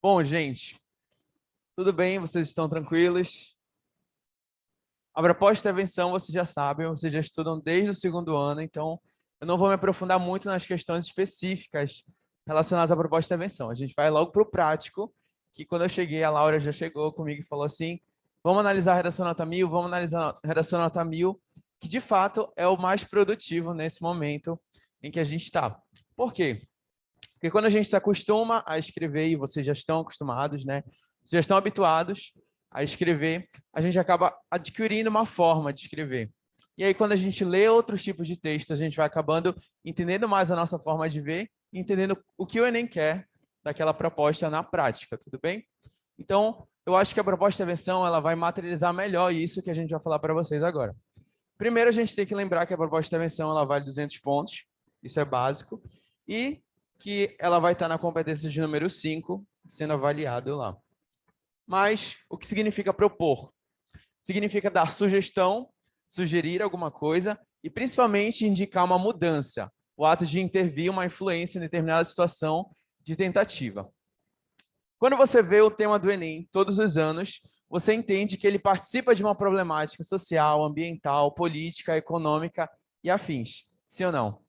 Bom, gente, tudo bem? Vocês estão tranquilos? A proposta de intervenção, vocês já sabem, vocês já estudam desde o segundo ano, então eu não vou me aprofundar muito nas questões específicas relacionadas à proposta de intervenção. A gente vai logo para o prático, que quando eu cheguei, a Laura já chegou comigo e falou assim, vamos analisar a redação nota 1000, vamos analisar a redação nota 1000, que de fato é o mais produtivo nesse momento em que a gente está. Por quê? Porque quando a gente se acostuma a escrever, e vocês já estão acostumados, né? Vocês já estão habituados a escrever, a gente acaba adquirindo uma forma de escrever. E aí, quando a gente lê outros tipos de texto, a gente vai acabando entendendo mais a nossa forma de ver, entendendo o que o Enem quer daquela proposta na prática, tudo bem? Então, eu acho que a proposta de intervenção ela vai materializar melhor isso que a gente vai falar para vocês agora. Primeiro, a gente tem que lembrar que a proposta de intervenção ela vale 200 pontos, isso é básico, e que ela vai estar na competência de número 5, sendo avaliado lá. Mas o que significa propor? Significa dar sugestão, sugerir alguma coisa e principalmente indicar uma mudança, o ato de intervir uma influência em determinada situação de tentativa. Quando você vê o tema do Enem todos os anos, você entende que ele participa de uma problemática social, ambiental, política, econômica e afins. Sim ou não?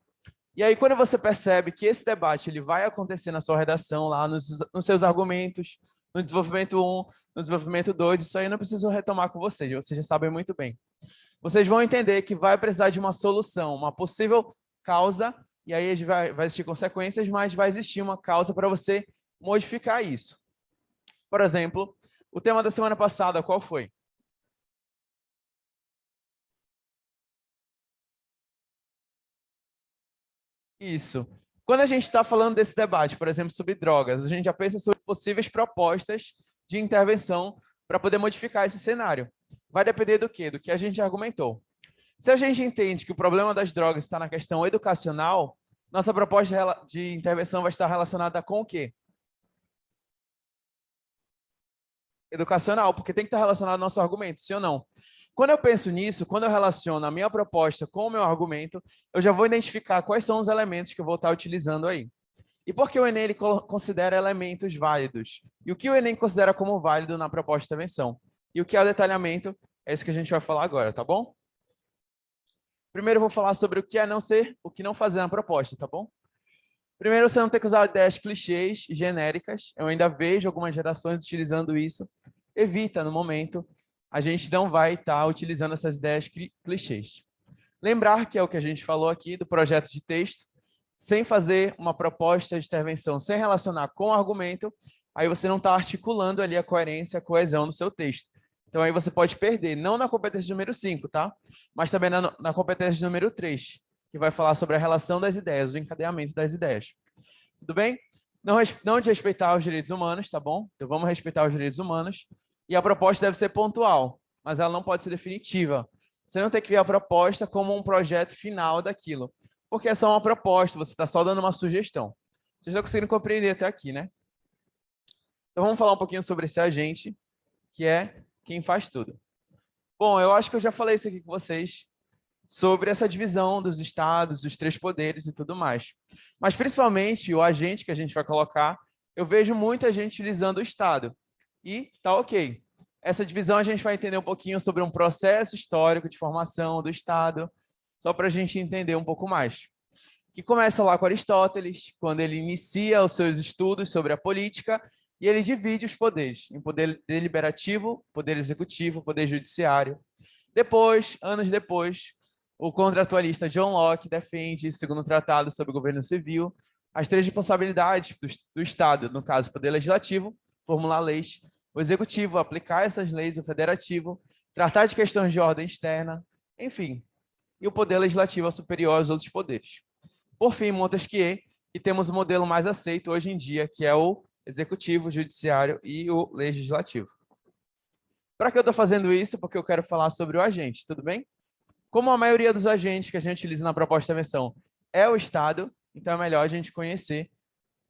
E aí, quando você percebe que esse debate ele vai acontecer na sua redação, lá nos seus argumentos, no desenvolvimento 1, no desenvolvimento 2, isso aí eu não preciso retomar com vocês já sabem muito bem. Vocês vão entender que vai precisar de uma solução, uma possível causa, e aí vai existir consequências, mas vai existir uma causa para você modificar isso. Por exemplo, o tema da semana passada, qual foi? Isso. Quando a gente está falando desse debate, por exemplo, sobre drogas, a gente já pensa sobre possíveis propostas de intervenção para poder modificar esse cenário. Vai depender do quê? Do que a gente argumentou. Se a gente entende que o problema das drogas está na questão educacional, nossa proposta de intervenção vai estar relacionada com o quê? Educacional, porque tem que estar relacionado ao nosso argumento, sim ou não? Quando eu penso nisso, quando eu relaciono a minha proposta com o meu argumento, eu já vou identificar quais são os elementos que eu vou estar utilizando aí. E por que o Enem ele considera elementos válidos? E o que o Enem considera como válido na proposta de intervenção? E o que é o detalhamento? É isso que a gente vai falar agora, tá bom? Primeiro eu vou falar sobre o que é não ser, o que não fazer na proposta, tá bom? Primeiro, você não tem que usar ideias clichês, genéricas. Eu ainda vejo algumas gerações utilizando isso. Evita, no momento. A gente não vai estar utilizando essas ideias clichês. Lembrar que é o que a gente falou aqui do projeto de texto, sem fazer uma proposta de intervenção, sem relacionar com o argumento, aí você não está articulando ali a coerência, a coesão do seu texto. Então aí você pode perder, não na competência número 5, tá? Mas também na competência número 3, que vai falar sobre a relação das ideias, o encadeamento das ideias. Tudo bem? Não desrespeitar os direitos humanos, tá bom? Então vamos respeitar os direitos humanos. E a proposta deve ser pontual, mas ela não pode ser definitiva. Você não tem que ver a proposta como um projeto final daquilo, porque é só uma proposta, você está só dando uma sugestão. Vocês estão conseguindo compreender até aqui, né? Então vamos falar um pouquinho sobre esse agente, que é quem faz tudo. Bom, eu acho que eu já falei isso aqui com vocês, sobre essa divisão dos estados, dos três poderes e tudo mais. Mas, principalmente, o agente que a gente vai colocar, eu vejo muita gente utilizando o estado. E tá ok. Essa divisão a gente vai entender um pouquinho sobre um processo histórico de formação do estado, só para a gente entender um pouco mais. Que começa lá com Aristóteles, quando ele inicia os seus estudos sobre a política, e ele divide os poderes em poder deliberativo, poder executivo, poder judiciário. Depois, anos depois, o contratualista John Locke defende, segundo o Tratado sobre o Governo Civil, as três responsabilidades do Estado, no caso, o Poder Legislativo, formular leis, o Executivo, aplicar essas leis, o Federativo, tratar de questões de ordem externa, enfim. E o Poder Legislativo é superior aos outros poderes. Por fim, Montesquieu, e temos o modelo mais aceito hoje em dia, que é o Executivo, o Judiciário e o Legislativo. Para que eu estou fazendo isso? Porque eu quero falar sobre o agente, tudo bem? Como a maioria dos agentes que a gente utiliza na proposta de intervenção é o Estado, então é melhor a gente conhecer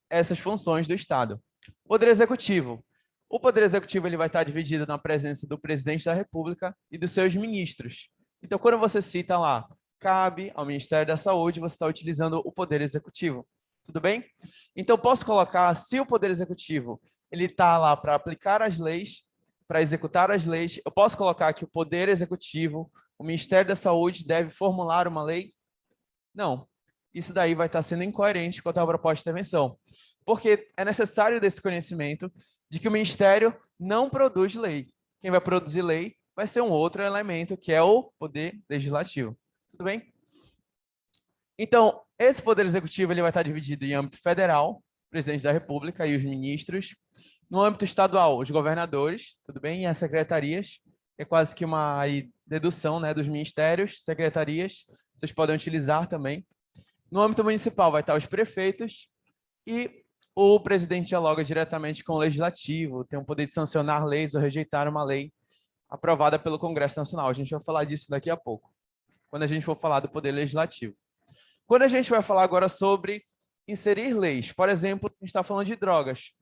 essas funções do Estado. Poder Executivo. O Poder Executivo ele vai estar dividido na presença do Presidente da República e dos seus ministros. Então, quando você cita lá, cabe ao Ministério da Saúde, você está utilizando o Poder Executivo. Tudo bem? Então, posso colocar, se o Poder Executivo ele está lá para aplicar as leis, para executar as leis. Eu posso colocar que o Poder Executivo, o Ministério da Saúde deve formular uma lei? Não. Isso daí vai estar sendo incoerente com a proposta de intervenção. Porque é necessário desse conhecimento de que o Ministério não produz lei. Quem vai produzir lei vai ser um outro elemento, que é o Poder Legislativo. Tudo bem? Então, esse Poder Executivo ele vai estar dividido em âmbito federal, presidente da República e os ministros. No âmbito estadual, os governadores, tudo bem? E as secretarias, é quase que uma dedução, né, dos ministérios, secretarias, vocês podem utilizar também. No âmbito municipal, vai estar os prefeitos e o presidente dialoga diretamente com o legislativo, tem o poder de sancionar leis ou rejeitar uma lei aprovada pelo Congresso Nacional. A gente vai falar disso daqui a pouco, quando a gente for falar do poder legislativo. Quando a gente vai falar agora sobre inserir leis, por exemplo, a gente está falando de drogas.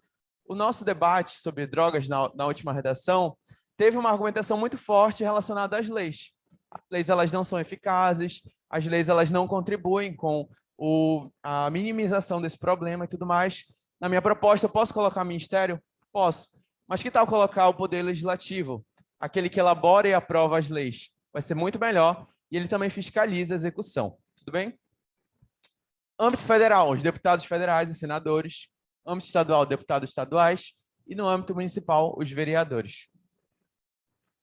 O nosso debate sobre drogas na última redação teve uma argumentação muito forte relacionada às leis. As leis elas não são eficazes, as leis elas não contribuem com a minimização desse problema e tudo mais. Na minha proposta, eu posso colocar ministério? Posso. Mas que tal colocar o poder legislativo? Aquele que elabora e aprova as leis. Vai ser muito melhor e ele também fiscaliza a execução. Tudo bem? Âmbito federal, os deputados federais e senadores. Âmbito estadual, deputados estaduais. E no âmbito municipal, os vereadores.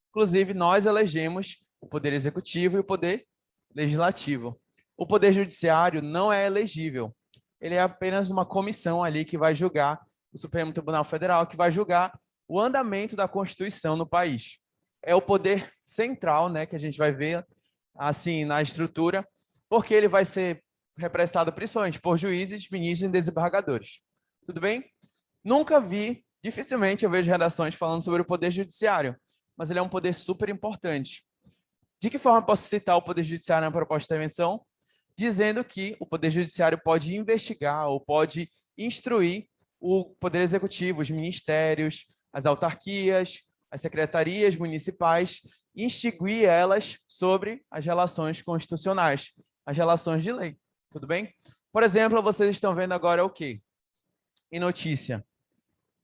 Inclusive, nós elegemos o poder executivo e o poder legislativo. O poder judiciário não é elegível. Ele é apenas uma comissão ali que vai julgar, o Supremo Tribunal Federal, que vai julgar o andamento da Constituição no país. É o poder central, né, que a gente vai ver assim na estrutura, porque ele vai ser representado principalmente por juízes, ministros e desembargadores. Tudo bem? Nunca vi, dificilmente eu vejo redações falando sobre o poder judiciário, mas ele é um poder super importante. De que forma posso citar o poder judiciário na proposta de intervenção? Dizendo que o poder judiciário pode investigar ou pode instruir o poder executivo, os ministérios, as autarquias, as secretarias municipais, instruir elas sobre as relações constitucionais, as relações de lei. Tudo bem? Por exemplo, vocês estão vendo agora o quê? Em notícia,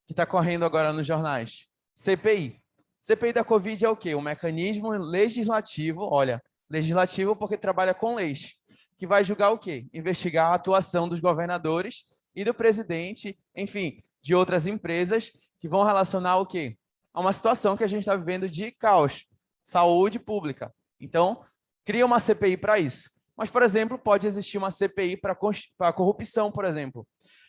que está correndo agora nos jornais. CPI. CPI da Covid é o quê? Um mecanismo legislativo, olha, legislativo porque trabalha com leis, que vai julgar o quê? Investigar a atuação dos governadores e do presidente, enfim, de outras empresas que vão relacionar o quê? A uma situação que a gente está vivendo de caos, saúde pública. Então, cria uma CPI para isso. Mas, por exemplo, pode existir uma CPI para corrupção, por exemplo.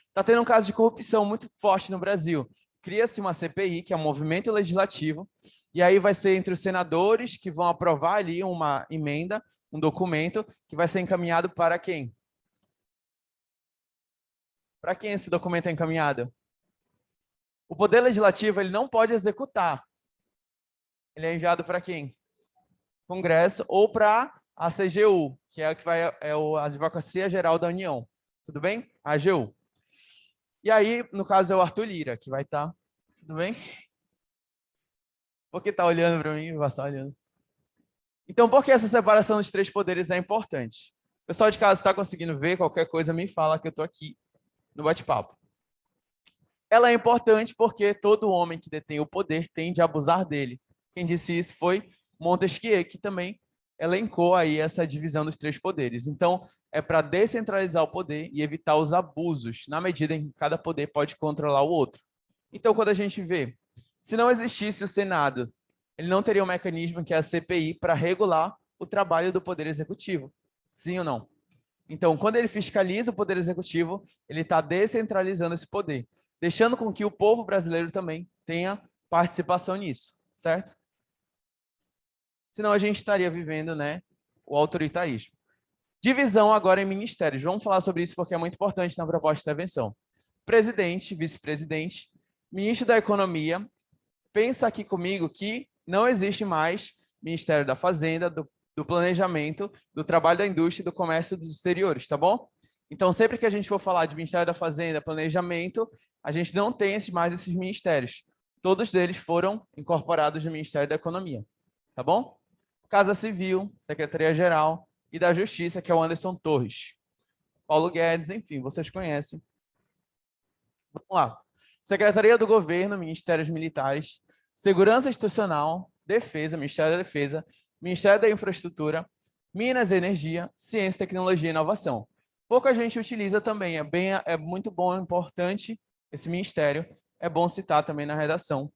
Está tendo um caso de corrupção muito forte no Brasil. Cria-se uma CPI, que é um movimento legislativo, e aí vai ser entre os senadores que vão aprovar ali uma emenda, um documento, que vai ser encaminhado para quem? Para quem esse documento é encaminhado? O Poder Legislativo ele não pode executar. Ele é enviado para quem? Congresso ou para a CGU, que é a que vai a Advocacia Geral da União. Tudo bem? A AGU. E aí, no caso, é o Arthur Lira, que vai estar. Tudo bem? Por que está olhando para mim? Vai estar olhando. Então, por que essa separação dos três poderes é importante? O pessoal de casa está conseguindo ver? Qualquer coisa me fala que eu estou aqui no bate-papo. Ela é importante porque todo homem que detém o poder tende a abusar dele. Quem disse isso foi Montesquieu, que também elencou aí essa divisão dos três poderes. Então, é para descentralizar o poder e evitar os abusos, na medida em que cada poder pode controlar o outro. Então, quando a gente vê, se não existisse o Senado, ele não teria um mecanismo que é a CPI para regular o trabalho do Poder Executivo. Sim ou não? Então, quando ele fiscaliza o Poder Executivo, ele está descentralizando esse poder, deixando com que o povo brasileiro também tenha participação nisso, certo? Senão a gente estaria vivendo, né, o autoritarismo. Divisão agora em ministérios. Vamos falar sobre isso porque é muito importante na proposta de intervenção. Presidente, vice-presidente, ministro da Economia. Pensa aqui comigo que não existe mais Ministério da Fazenda, do Planejamento, do Trabalho da Indústria e do Comércio dos Exteriores, tá bom? Então, sempre que a gente for falar de Ministério da Fazenda, Planejamento, a gente não tem mais esses ministérios. Todos eles foram incorporados no Ministério da Economia, tá bom? Casa Civil, Secretaria-Geral e da Justiça, que é o Anderson Torres. Paulo Guedes, enfim, vocês conhecem. Vamos lá. Secretaria do Governo, Ministérios Militares, Segurança Institucional, Defesa, Ministério da Defesa, Ministério da Infraestrutura, Minas e Energia, Ciência, Tecnologia e Inovação. Pouca gente utiliza também, é muito bom, é importante esse ministério, é bom citar também na redação.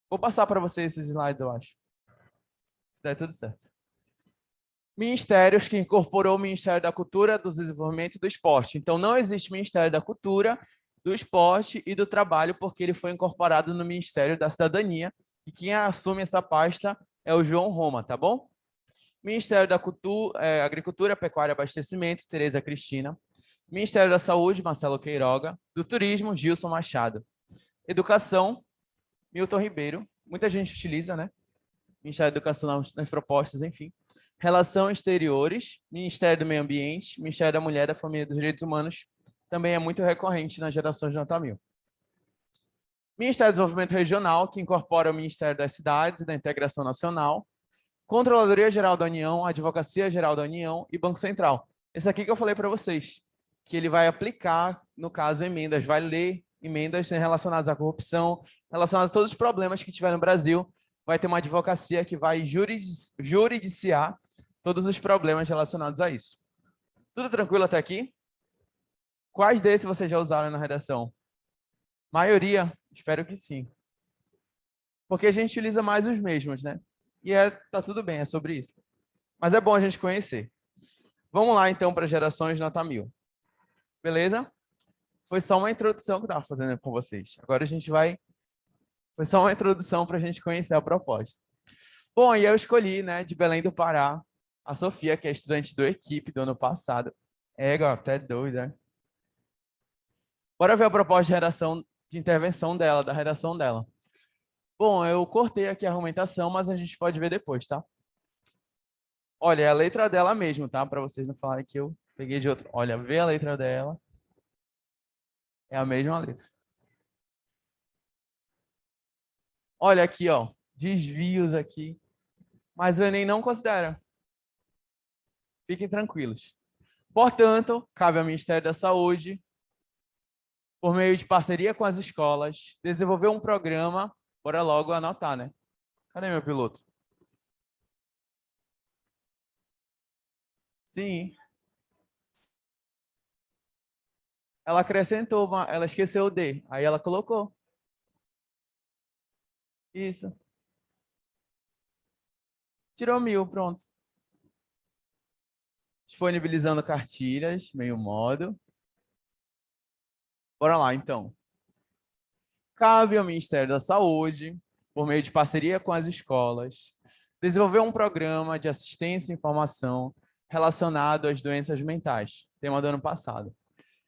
Vou passar para vocês esses slides, eu acho. Se der tudo certo. Ministérios que incorporou o Ministério da Cultura, do Desenvolvimento e do Esporte. Então, não existe Ministério da Cultura, do Esporte e do Trabalho, porque ele foi incorporado no Ministério da Cidadania, e quem assume essa pasta é o João Roma, tá bom? Ministério da Cultura, Agricultura, Pecuária e Abastecimento, Tereza Cristina. Ministério da Saúde, Marcelo Queiroga. Do Turismo, Gilson Machado. Educação, Milton Ribeiro. Muita gente utiliza, né? Ministério da Educação nas propostas, enfim. Relações Exteriores, Ministério do Meio Ambiente, Ministério da Mulher, da Família e dos Direitos Humanos, também é muito recorrente nas gerações de nota 1000. Ministério do Desenvolvimento Regional, que incorpora o Ministério das Cidades e da Integração Nacional, Controladoria Geral da União, Advocacia Geral da União e Banco Central. Esse aqui que eu falei para vocês, que ele vai aplicar, no caso, emendas, vai ler emendas relacionadas à corrupção, relacionadas a todos os problemas que tiver no Brasil, vai ter uma advocacia que vai juridiciar todos os problemas relacionados a isso. Tudo tranquilo até aqui? Quais desses vocês já usaram na redação? Maioria? Espero que sim. Porque a gente utiliza mais os mesmos, né? E tá tudo bem, é sobre isso. Mas é bom a gente conhecer. Vamos lá, então, para gerações nota 1000. Beleza? Foi só uma introdução que eu estava fazendo com vocês. Agora a gente vai... Foi só uma introdução para a gente conhecer a proposta. Bom, e eu escolhi, né, de Belém do Pará, a Sofia, que é estudante do equipe do ano passado. Até doida, né? Bora ver a proposta de redação, de intervenção dela, da redação dela. Bom, eu cortei aqui a argumentação, mas a gente pode ver depois, tá? Olha, é a letra dela mesmo, tá? Para vocês não falarem que eu peguei de outro. Olha, vê a letra dela. É a mesma letra. Olha aqui, ó. Desvios aqui. Mas o Enem não considera. Fiquem tranquilos. Portanto, cabe ao Ministério da Saúde, por meio de parceria com as escolas, desenvolver um programa. Bora logo anotar, né? Cadê meu piloto? Sim. Ela acrescentou, ela esqueceu o D. Aí ela colocou. Isso. Tirou 1000, pronto. Disponibilizando cartilhas, meio modo. Bora lá, então. Cabe ao Ministério da Saúde, por meio de parceria com as escolas, desenvolver um programa de assistência e informação relacionado às doenças mentais, tema do ano passado,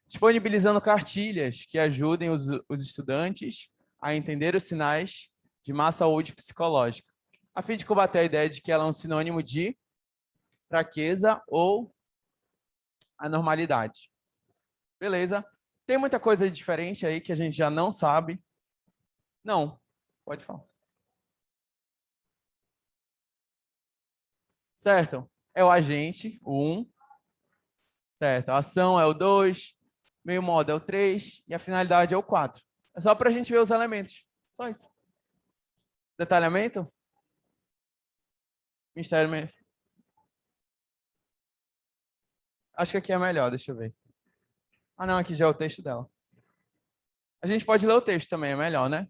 disponibilizando cartilhas que ajudem os estudantes a entender os sinais de má saúde psicológica, a fim de combater a ideia de que ela é um sinônimo de fraqueza ou anormalidade. Beleza? Tem muita coisa diferente aí que a gente já não sabe. Não, pode falar. Certo? É o agente, o 1. Certo? A ação é o 2, meio modo é o 3 e a finalidade é o 4. É só para a gente ver os elementos. Só isso. Detalhamento? Mistério mesmo. Acho que aqui é melhor, deixa eu ver. Ah, não, aqui já é o texto dela. A gente pode ler o texto também, é melhor, né?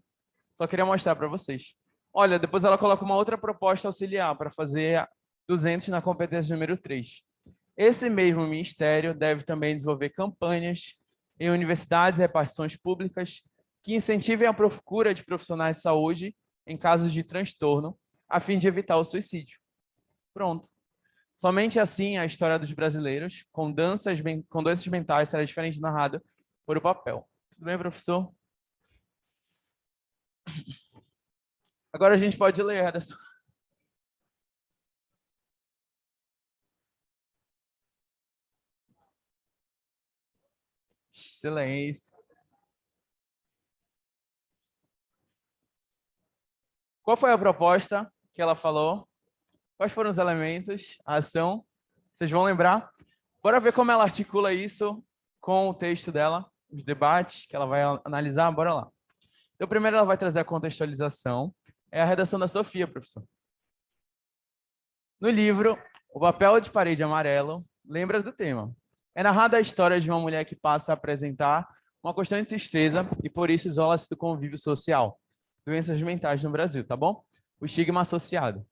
Só queria mostrar para vocês. Olha, depois ela coloca uma outra proposta auxiliar para fazer 200 na competência número 3. Esse mesmo ministério deve também desenvolver campanhas em universidades e repartições públicas que incentivem a procura de profissionais de saúde em casos de transtorno, a fim de evitar o suicídio. Pronto. Somente assim a história dos brasileiros com doenças mentais será diferente narrada por o papel. Tudo bem, professor? Agora a gente pode ler, Ederson. Silêncio. Qual foi a proposta que ela falou? Quais foram os elementos, a ação? Vocês vão lembrar? Bora ver como ela articula isso com o texto dela. os debates que ela vai analisar, bora lá. Então, primeiro ela vai trazer a contextualização, é a redação da Sofia, professor. No livro, O Papel de Parede Amarelo, lembra do tema. É narrada a história de uma mulher que passa a apresentar uma constante tristeza e por isso isola-se do convívio social. Doenças mentais no Brasil, tá bom? O estigma associado.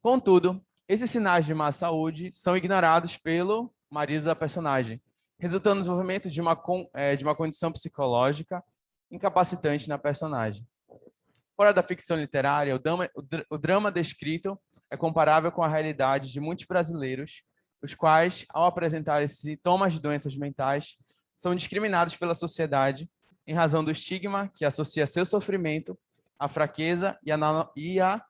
Contudo, esses sinais de má saúde são ignorados pelo marido da personagem, resultando no desenvolvimento de uma condição psicológica incapacitante na personagem. Fora da ficção literária, o drama descrito é comparável com a realidade de muitos brasileiros, os quais, ao apresentar sintomas de doenças mentais, são discriminados pela sociedade em razão do estigma que associa seu sofrimento à fraqueza e à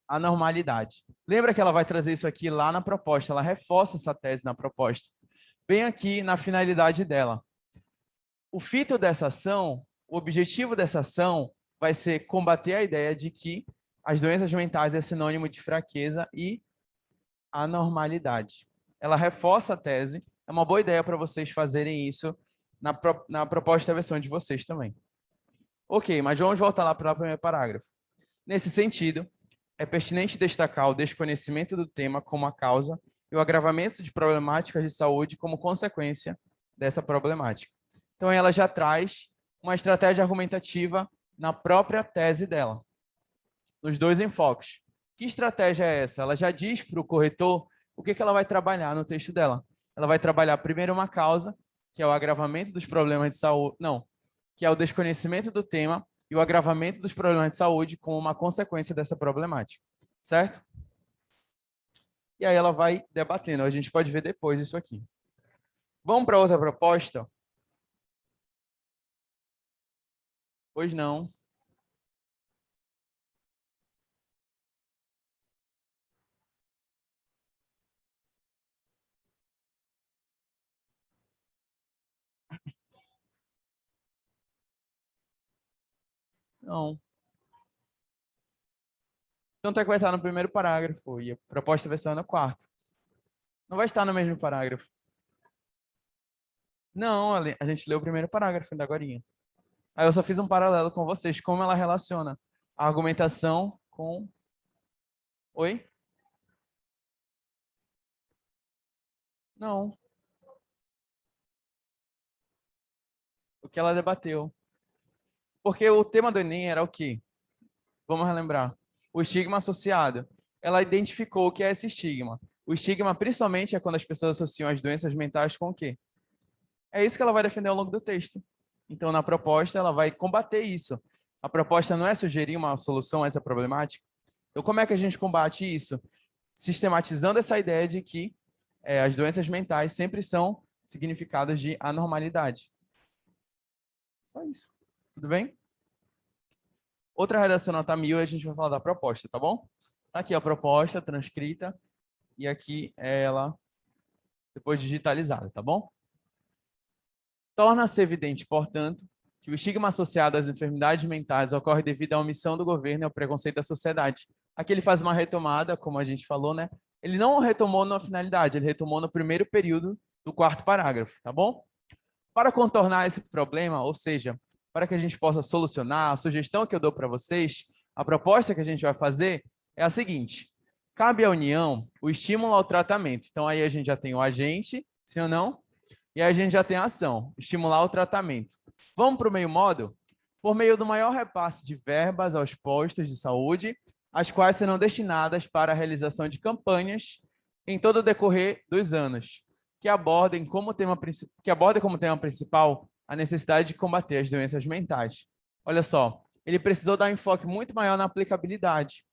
anormalidade. Lembra que ela vai trazer isso aqui lá na proposta, ela reforça essa tese na proposta, bem aqui na finalidade dela. O fito dessa ação, o objetivo dessa ação vai ser combater a ideia de que as doenças mentais é sinônimo de fraqueza e anormalidade. Ela reforça a tese, é uma boa ideia para vocês fazerem isso na proposta da versão de vocês também. Ok, mas vamos voltar lá para o primeiro parágrafo. Nesse sentido, é pertinente destacar o desconhecimento do tema como a causa e o agravamento de problemáticas de saúde como consequência dessa problemática. Então, ela já traz uma estratégia argumentativa na própria tese dela, nos dois enfoques. Que estratégia é essa? Ela já diz para o corretor o que ela vai trabalhar no texto dela. Ela vai trabalhar primeiro uma causa, que é o agravamento dos problemas de saúde, que é o desconhecimento do tema e o agravamento dos problemas de saúde como uma consequência dessa problemática, certo? E aí ela vai debatendo, a gente pode ver depois isso aqui. Vamos para outra proposta? Pois não. Não. Tanto é que vai estar no primeiro parágrafo e a proposta vai estar no quarto. Não vai estar no mesmo parágrafo. Não, a gente leu o primeiro parágrafo ainda agorinha. Aí eu só fiz um paralelo com vocês, como ela relaciona a argumentação com... Oi? Não. O que ela debateu. Porque o tema do Enem era o quê? Vamos relembrar. O estigma associado. Ela identificou o que é esse estigma. O estigma, principalmente, é quando as pessoas associam as doenças mentais com o quê? É isso que ela vai defender ao longo do texto. Então, na proposta, ela vai combater isso. A proposta não é sugerir uma solução a essa problemática. Então, como é que a gente combate isso? Sistematizando essa ideia de que as doenças mentais sempre são significados de anormalidade. Só isso. Tudo bem? Outra redação nota 1000, a gente vai falar da proposta, tá bom? Aqui a proposta transcrita e aqui ela depois digitalizada, tá bom? Torna-se evidente, portanto, que o estigma associado às enfermidades mentais ocorre devido à omissão do governo e ao preconceito da sociedade. Aqui ele faz uma retomada, como a gente falou, né? Ele não retomou na finalidade, ele retomou no primeiro período do quarto parágrafo, tá bom? Para contornar esse problema, ou seja, para que a gente possa solucionar, a sugestão que eu dou para vocês, a proposta que a gente vai fazer é a seguinte: cabe à União o estímulo ao tratamento. Então, aí a gente já tem o agente, sim ou não? E aí a gente já tem a ação, estimular o tratamento. Vamos para o meio modo? Por meio do maior repasse de verbas aos postos de saúde, as quais serão destinadas para a realização de campanhas em todo o decorrer dos anos, que abordem como tema principal a necessidade de combater as doenças mentais. Olha só, ele precisou dar um enfoque muito maior na aplicabilidade,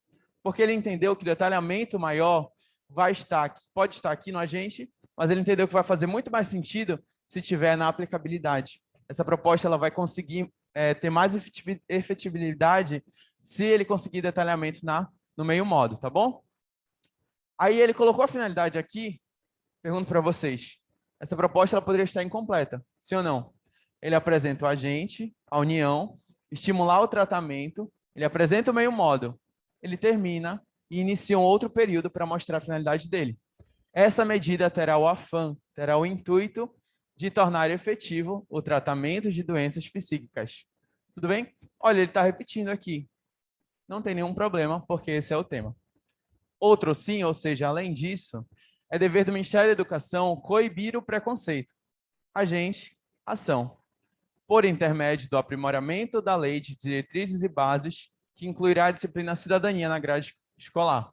porque ele entendeu que o detalhamento maior pode estar aqui no agente, mas ele entendeu que vai fazer muito mais sentido se tiver na aplicabilidade. Essa proposta ela vai conseguir ter mais efetividade se ele conseguir detalhamento no meio modo, tá bom? Aí ele colocou a finalidade aqui, pergunto para vocês, essa proposta ela poderia estar incompleta, sim ou não? Ele apresenta o agente, a união, estimular o tratamento, ele apresenta o meio modo, ele termina e inicia um outro período para mostrar a finalidade dele. Essa medida terá o afã, terá o intuito de tornar efetivo o tratamento de doenças psíquicas. Tudo bem? Olha, ele está repetindo aqui. Não tem nenhum problema, porque esse é o tema. Outro sim, ou seja, além disso, é dever do Ministério da Educação coibir o preconceito. Agente, ação. Por intermédio do aprimoramento da lei de diretrizes e bases, que incluirá a disciplina cidadania na grade escolar,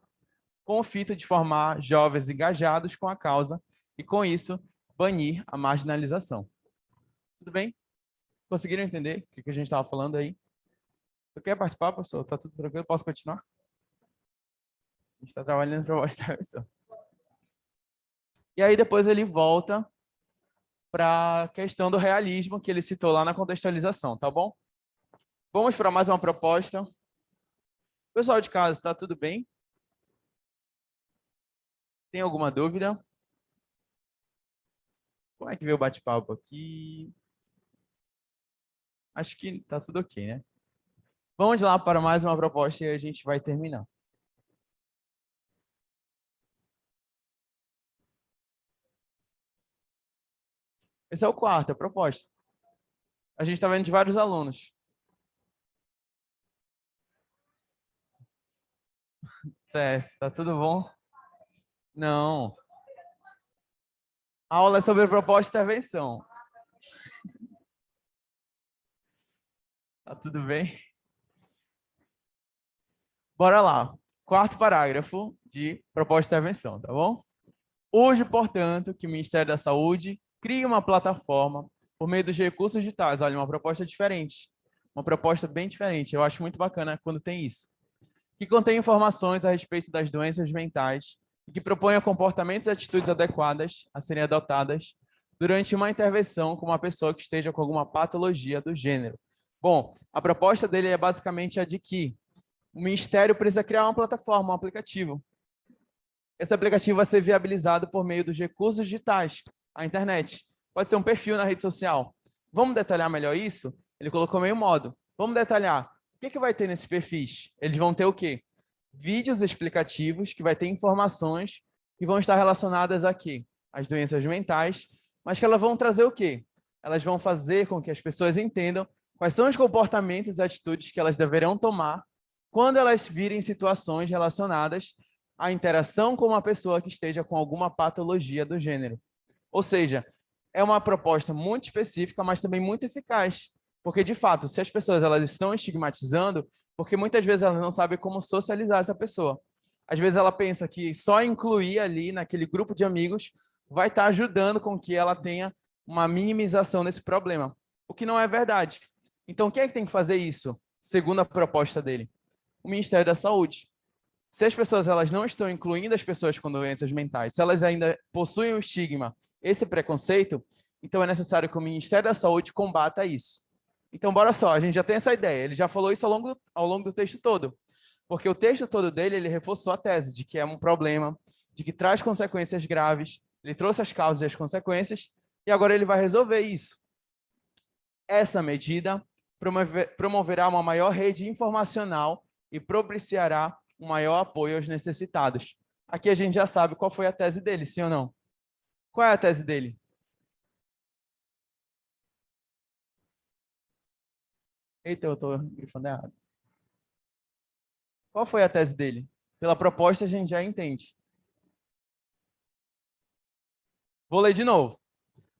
com o fito de formar jovens engajados com a causa e, com isso, banir a marginalização. Tudo bem? Conseguiram entender o que a gente estava falando aí? Você quer participar, professor? Está tudo tranquilo? Posso continuar? A gente está trabalhando para mostrar isso. E aí depois ele volta para a questão do realismo que ele citou lá na contextualização, tá bom? Vamos para mais uma proposta. Pessoal de casa, está tudo bem? Tem alguma dúvida? Como é que veio o bate-papo aqui? Acho que está tudo ok, né? Vamos lá para mais uma proposta e a gente vai terminar. Esse é o quarto, a proposta. A gente está vendo de vários alunos. Certo, tá tudo bom? Não. A aula é sobre proposta de intervenção. Tá tudo bem? Bora lá. Quarto parágrafo de proposta de intervenção, tá bom? Urge, portanto, que o Ministério da Saúde crie uma plataforma por meio dos recursos digitais. Olha, uma proposta diferente. Uma proposta bem diferente. Eu acho muito bacana quando tem isso. Que contém informações a respeito das doenças mentais e que proponha comportamentos e atitudes adequadas a serem adotadas durante uma intervenção com uma pessoa que esteja com alguma patologia do gênero. Bom, a proposta dele é basicamente a de que o Ministério precisa criar uma plataforma, um aplicativo. Esse aplicativo vai ser viabilizado por meio dos recursos digitais, a internet. Pode ser um perfil na rede social. Vamos detalhar melhor isso? Ele colocou meio modo. Vamos detalhar. O que vai ter nesses perfis? Eles vão ter o quê? Vídeos explicativos, que vai ter informações que vão estar relacionadas aqui às doenças mentais, mas que elas vão trazer o quê? Elas vão fazer com que as pessoas entendam quais são os comportamentos e atitudes que elas deverão tomar quando elas virem situações relacionadas à interação com uma pessoa que esteja com alguma patologia do gênero. Ou seja, é uma proposta muito específica, mas também muito eficaz. Porque, de fato, se as pessoas elas estão estigmatizando, porque muitas vezes elas não sabem como socializar essa pessoa. Às vezes ela pensa que só incluir ali naquele grupo de amigos vai estar ajudando com que ela tenha uma minimização desse problema, o que não é verdade. Então, quem é que tem que fazer isso, segundo a proposta dele? O Ministério da Saúde. Se as pessoas elas não estão incluindo as pessoas com doenças mentais, se elas ainda possuem o estigma, esse preconceito, então é necessário que o Ministério da Saúde combata isso. Então, bora só, a gente já tem essa ideia. Ele já falou isso ao longo do texto todo. Porque o texto todo dele, ele reforçou a tese de que é um problema, de que traz consequências graves, ele trouxe as causas e as consequências, e agora ele vai resolver isso. Essa medida promoverá uma maior rede informacional e propiciará um maior apoio aos necessitados. Aqui a gente já sabe qual foi a tese dele, sim ou não? Qual é a tese dele? Eita, eu estou grifando errado. Qual foi a tese dele? Pela proposta a gente já entende. Vou ler de novo.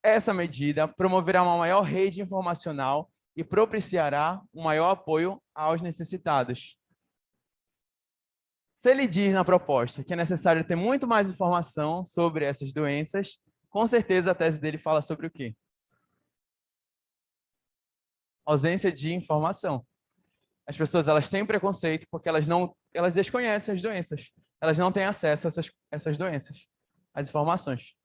Essa medida promoverá uma maior rede informacional e propiciará um maior apoio aos necessitados. Se ele diz na proposta que é necessário ter muito mais informação sobre essas doenças, com certeza a tese dele fala sobre o quê? Ausência de informação. As pessoas elas têm preconceito porque elas desconhecem as doenças. Elas não têm acesso a essas doenças, as informações.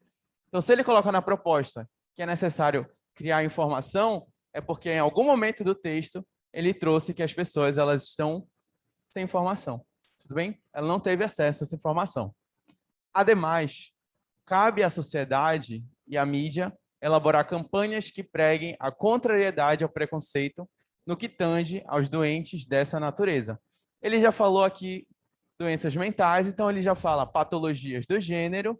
Então, se ele coloca na proposta que é necessário criar informação, é porque em algum momento do texto ele trouxe que as pessoas elas estão sem informação. Tudo bem? Ela não teve acesso a essa informação. Ademais, cabe à sociedade e à mídia elaborar campanhas que preguem a contrariedade ao preconceito no que tange aos doentes dessa natureza. Ele já falou aqui doenças mentais, então ele já fala patologias do gênero,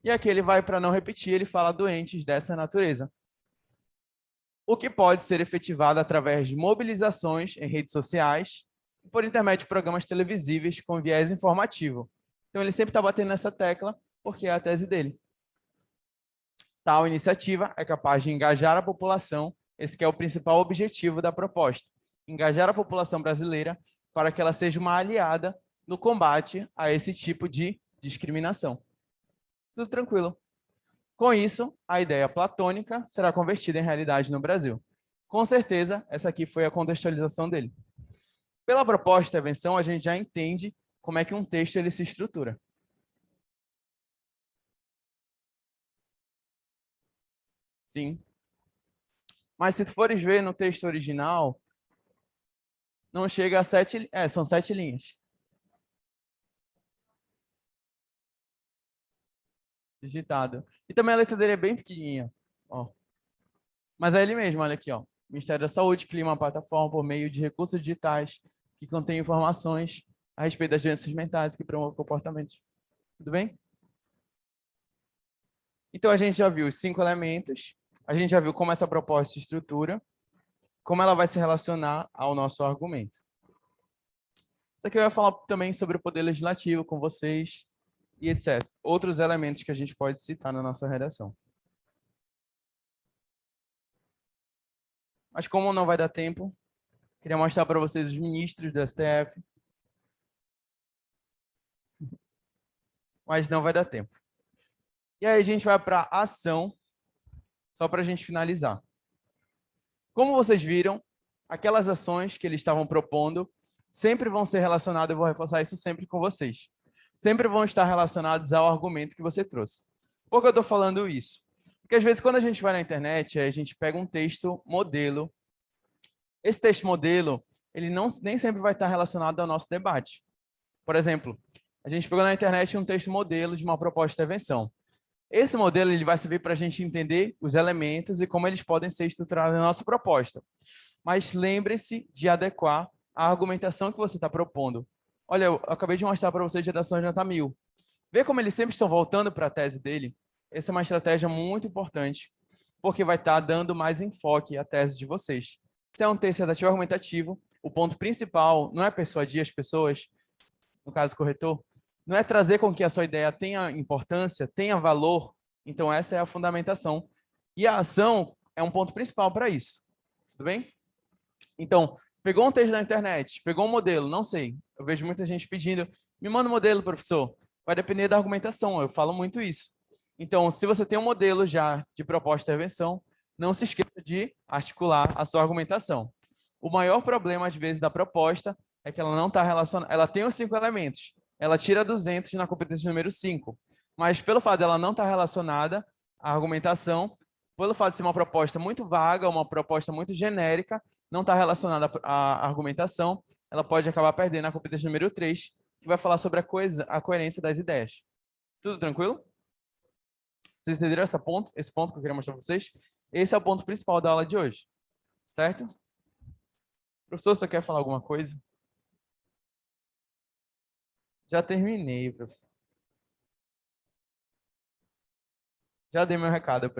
e aqui ele vai, para não repetir, ele fala doentes dessa natureza. o que pode ser efetivado através de mobilizações em redes sociais e por intermédio de programas televisíveis com viés informativo. Então, ele sempre está batendo nessa tecla, porque é a tese dele. Tal iniciativa é capaz de engajar a população, esse que é o principal objetivo da proposta, engajar a população brasileira para que ela seja uma aliada no combate a esse tipo de discriminação. Tudo tranquilo. Com isso, a ideia platônica será convertida em realidade no Brasil. Com certeza, essa aqui foi a contextualização dele. Pela proposta de intervenção, a gente já entende como é que um texto ele se estrutura. Sim. Mas se tu fores ver no texto original, não chega a 7, são 7 linhas. Digitado. E também a letra dele é bem pequenininha. Ó. Mas é ele mesmo, olha aqui, ó. Ministério da Saúde cria uma plataforma por meio de recursos digitais que contém informações a respeito das doenças mentais que promovem comportamentos. Tudo bem? Então, a gente já viu os 5 elementos, a gente já viu como essa proposta se estrutura, como ela vai se relacionar ao nosso argumento. Isso aqui eu ia falar também sobre o poder legislativo com vocês e etc. Outros elementos que a gente pode citar na nossa redação. Mas como não vai dar tempo, queria mostrar para vocês os ministros do STF. Mas não vai dar tempo. E aí a gente vai para a ação, só para a gente finalizar. Como vocês viram, aquelas ações que eles estavam propondo sempre vão ser relacionadas, eu vou reforçar isso sempre com vocês, sempre vão estar relacionadas ao argumento que você trouxe. Por que eu estou falando isso? Porque às vezes quando a gente vai na internet, a gente pega um texto modelo. Esse texto modelo, ele nem sempre vai estar relacionado ao nosso debate. Por exemplo, a gente pegou na internet um texto modelo de uma proposta de intervenção. Esse modelo ele vai servir para a gente entender os elementos e como eles podem ser estruturados na nossa proposta. Mas lembre-se de adequar a argumentação que você está propondo. Olha, eu acabei de mostrar para vocês gerações de nota 1000. Vê como eles sempre estão voltando para a tese dele? Essa é uma estratégia muito importante, porque vai estar dando mais enfoque à tese de vocês. Se é um texto redativo argumentativo, o ponto principal não é persuadir as pessoas, no caso corretor, não é trazer com que a sua ideia tenha importância, tenha valor. Então, essa é a fundamentação. E a ação é um ponto principal para isso. Tudo bem? Então, pegou um texto na internet, pegou um modelo, não sei. Eu vejo muita gente pedindo, me manda um modelo, professor. Vai depender da argumentação, eu falo muito isso. Então, se você tem um modelo já de proposta de intervenção, não se esqueça de articular a sua argumentação. O maior problema, às vezes, da proposta é que ela não está relacionada. Ela tem os 5 elementos. Ela tira 200 na competência número 5. Mas, pelo fato dela não estar relacionada à argumentação, pelo fato de ser uma proposta muito vaga, uma proposta muito genérica, não está relacionada à argumentação, ela pode acabar perdendo a competência número 3, que vai falar sobre a coerência das ideias. Tudo tranquilo? Vocês entenderam esse ponto que eu queria mostrar para vocês? Esse é o ponto principal da aula de hoje. Certo? Professor, você quer falar alguma coisa? Já terminei, professor. Já dei meu recado.